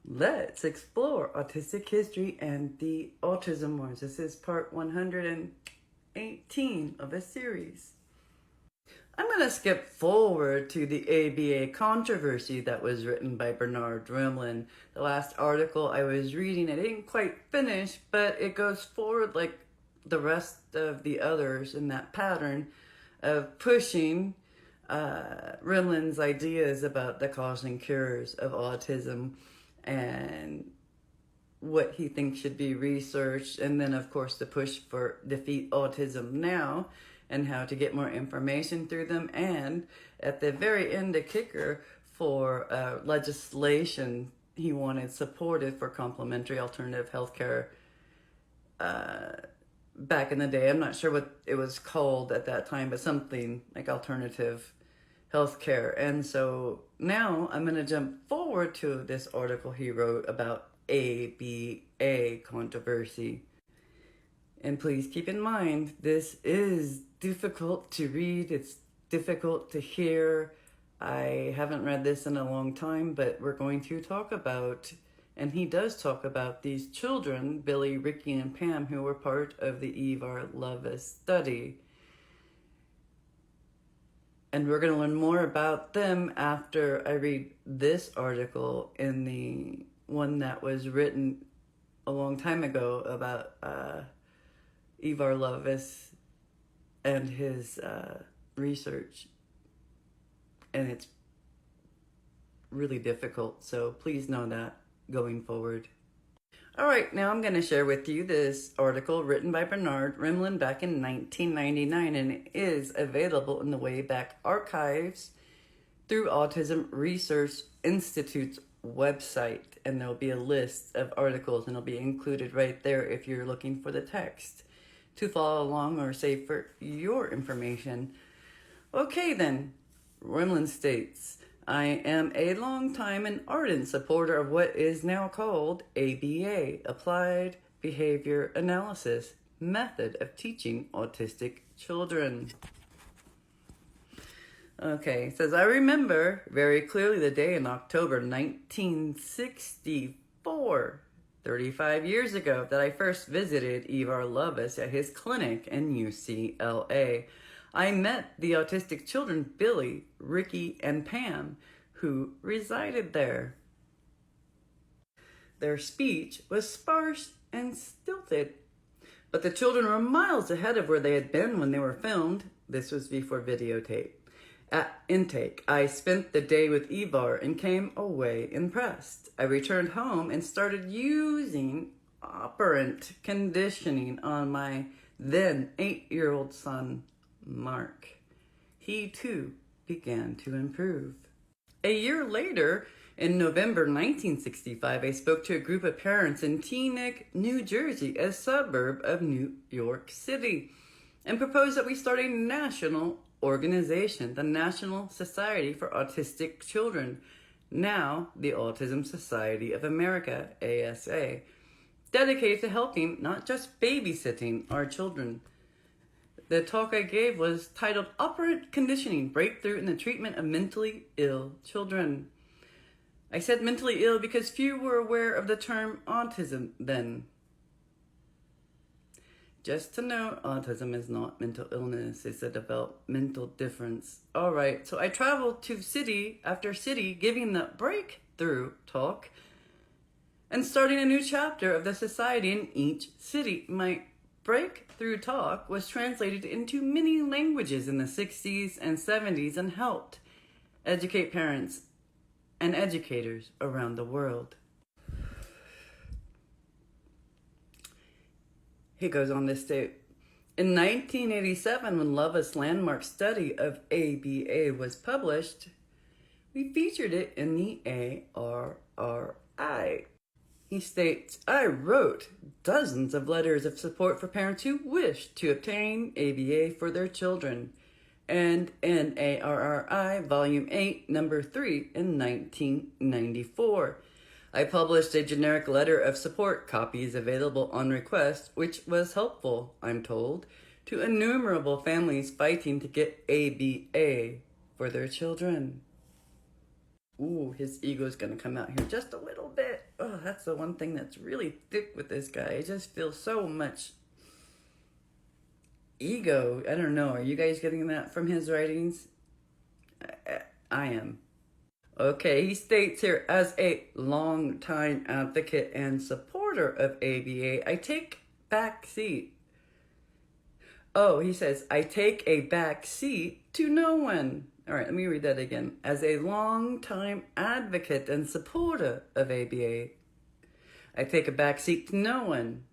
Let's explore autistic history and the Autism Wars. This is part 118 of a series. I'm going to skip forward to the ABA controversy that was written by Bernard Rimland. The last article I was reading, I didn't quite finish, but it goes forward like the rest of the others in that pattern of pushing Rimland's ideas about the cause and cures of autism and what he thinks should be researched, and then of course the push for Defeat Autism Now and how to get more information through them, and at the very end a kicker for legislation he wanted supported for complementary alternative healthcare back in the day. I'm not sure what it was called at that time, but something like alternative healthcare. And so now I'm going to jump forward to this article he wrote about ABA controversy. And please keep in mind, this is difficult to read. It's difficult to hear. I haven't read this in a long time, but we're going to talk about, and he does talk about, these children, Billy, Ricky, and Pam, who were part of the Ivar Lovaas study. And we're going to learn more about them after I read this article in the one that was written a long time ago about Ivar Lovaas and his research. And it's really difficult, so please know that going forward. All right, now I'm going to share with you this article written by Bernard Rimland back in 1999, and it is available in the Wayback Archives through Autism Research Institute's website, and there'll be a list of articles, and it'll be included right there if you're looking for the text to follow along or save for your information. Okay then, Rimland states, I am a long-time and ardent supporter of what is now called ABA, Applied Behavior Analysis, method of teaching autistic children. Okay, it says, I remember very clearly the day in October 1964, 35 years ago, that I first visited Ivar Lovaas at his clinic in UCLA. I met the autistic children Billy, Ricky, and Pam, who resided there. Their speech was sparse and stilted, but the children were miles ahead of where they had been when they were filmed. This was before videotape. At intake, I spent the day with Ivar and came away impressed. I returned home and started using operant conditioning on my then 8-year-old son, Mark. He too began to improve. A year later, in November 1965, I spoke to a group of parents in Teaneck, New Jersey, a suburb of New York City, and proposed that we start a national organization, the National Society for Autistic Children, now the Autism Society of America, ASA, dedicated to helping, not just babysitting, our children. The talk I gave was titled Operant Conditioning, Breakthrough in the Treatment of Mentally Ill Children. I said mentally ill because few were aware of the term autism then. Just to note, autism is not mental illness, it's a developmental difference. All right, so I traveled to city after city giving the breakthrough talk and starting a new chapter of the society in each city. My breakthrough talk was translated into many languages in the 60s and 70s and helped educate parents and educators around the world. He goes on to state, in 1987, when Lovaas' landmark study of ABA was published, we featured it in the ARRI. He states, I wrote dozens of letters of support for parents who wished to obtain ABA for their children, and in ARRI Volume 8, Number 3 in 1994. I published a generic letter of support, copies available on request, which was helpful, I'm told, to innumerable families fighting to get ABA for their children. Ooh, his ego's gonna come out here just a little bit. that's the one thing that's really thick with this guy. I just feel so much ego. I don't know. Are you guys getting that from his writings? I am. Okay, he states here, as a longtime advocate and supporter of ABA, I take back seat. Oh, he says, I take a back seat to no one. All right, let me read that again. As a longtime advocate and supporter of ABA, I take a back seat to no one.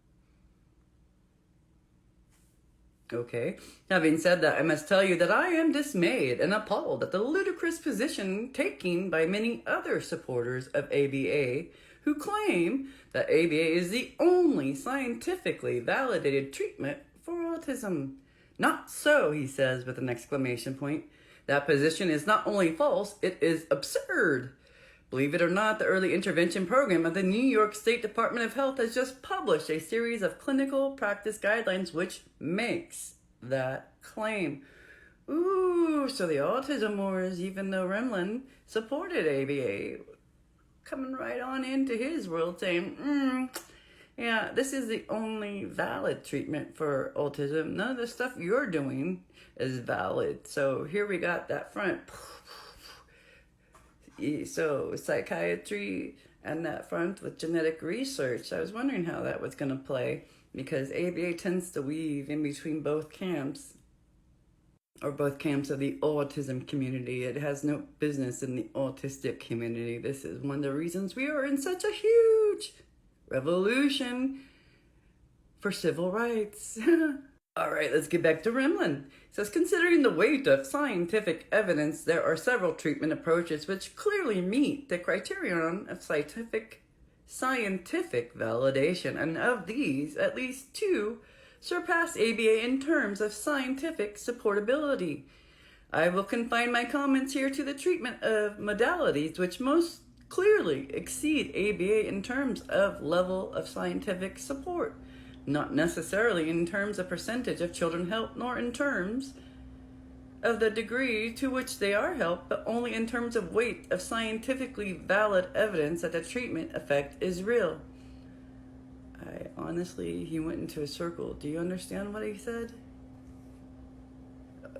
Okay. Having said that, I must tell you that I am dismayed and appalled at the ludicrous position taken by many other supporters of ABA who claim that ABA is the only scientifically validated treatment for autism. Not so, he says with an exclamation point. That position is not only false, it is absurd. Believe it or not, the Early Intervention Program of the New York State Department of Health has just published a series of clinical practice guidelines which makes that claim. Ooh, so the Autism Wars, even though Rimland supported ABA, coming right on into his world saying, yeah, this is the only valid treatment for autism. None of the stuff you're doing is valid. So here we got that front. So psychiatry and that front with genetic research. I was wondering how that was going to play, because ABA tends to weave in between both camps, or both camps of the autism community. It has no business in the autistic community. This is one of the reasons we are in such a huge revolution for civil rights. All right, let's get back to Rimland. It says, considering the weight of scientific evidence, there are several treatment approaches which clearly meet the criterion of scientific validation, and of these, at least two surpass ABA in terms of scientific supportability. I will confine my comments here to the treatment of modalities which most clearly exceed ABA in terms of level of scientific support. Not necessarily in terms of percentage of children helped, nor in terms of the degree to which they are helped, but only in terms of weight of scientifically valid evidence that the treatment effect is real. He went into a circle. Do you understand what he said?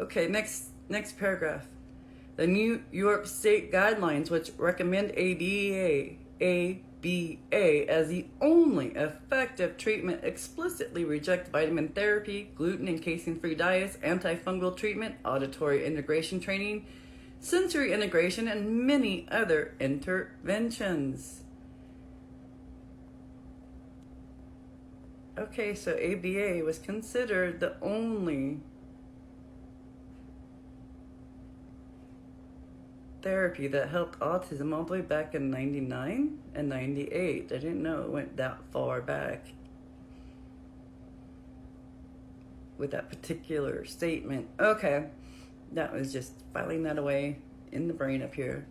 Okay, next paragraph. The New York State guidelines, which recommend ABA as the only effective treatment, explicitly reject vitamin therapy, gluten and casein-free diets, antifungal treatment, auditory integration training, sensory integration, and many other interventions. Okay, so ABA was considered the only therapy that helped autism all the way back in 99 and 98. I didn't know it went that far back with that particular statement. Okay, that was just filing that away in the brain up here.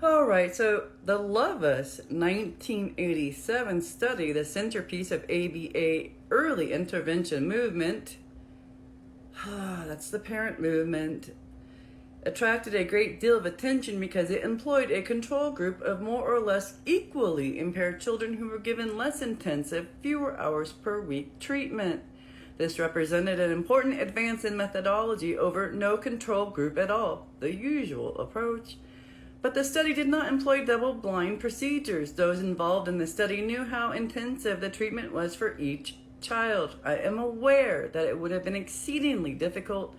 All right, so the Lovaas 1987 study, the centerpiece of ABA early intervention movement, that's the parent movement, attracted a great deal of attention because it employed a control group of more or less equally impaired children who were given less intensive, fewer hours per week treatment. This represented an important advance in methodology over no control group at all, the usual approach. But the study did not employ double-blind procedures. Those involved in the study knew how intensive the treatment was for each child. I am aware that it would have been exceedingly difficult,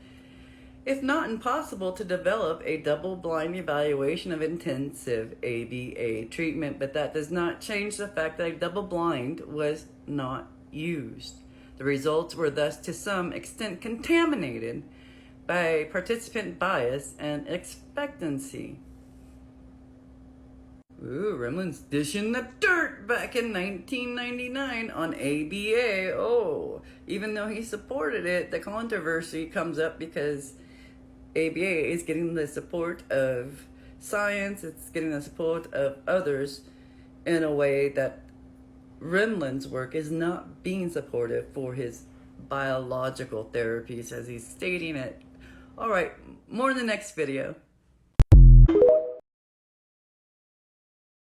if not impossible, to develop a double-blind evaluation of intensive ABA treatment, but that does not change the fact that a double-blind was not used. The results were thus to some extent contaminated by participant bias and expectancy. Ooh, Rimland's dishing the dirt back in 1999 on ABA. Oh, even though he supported it, the controversy comes up because ABA is getting the support of science, it's getting the support of others in a way that Rimland's work is not being supportive for his biological therapies as he's stating it. All right, more in the next video.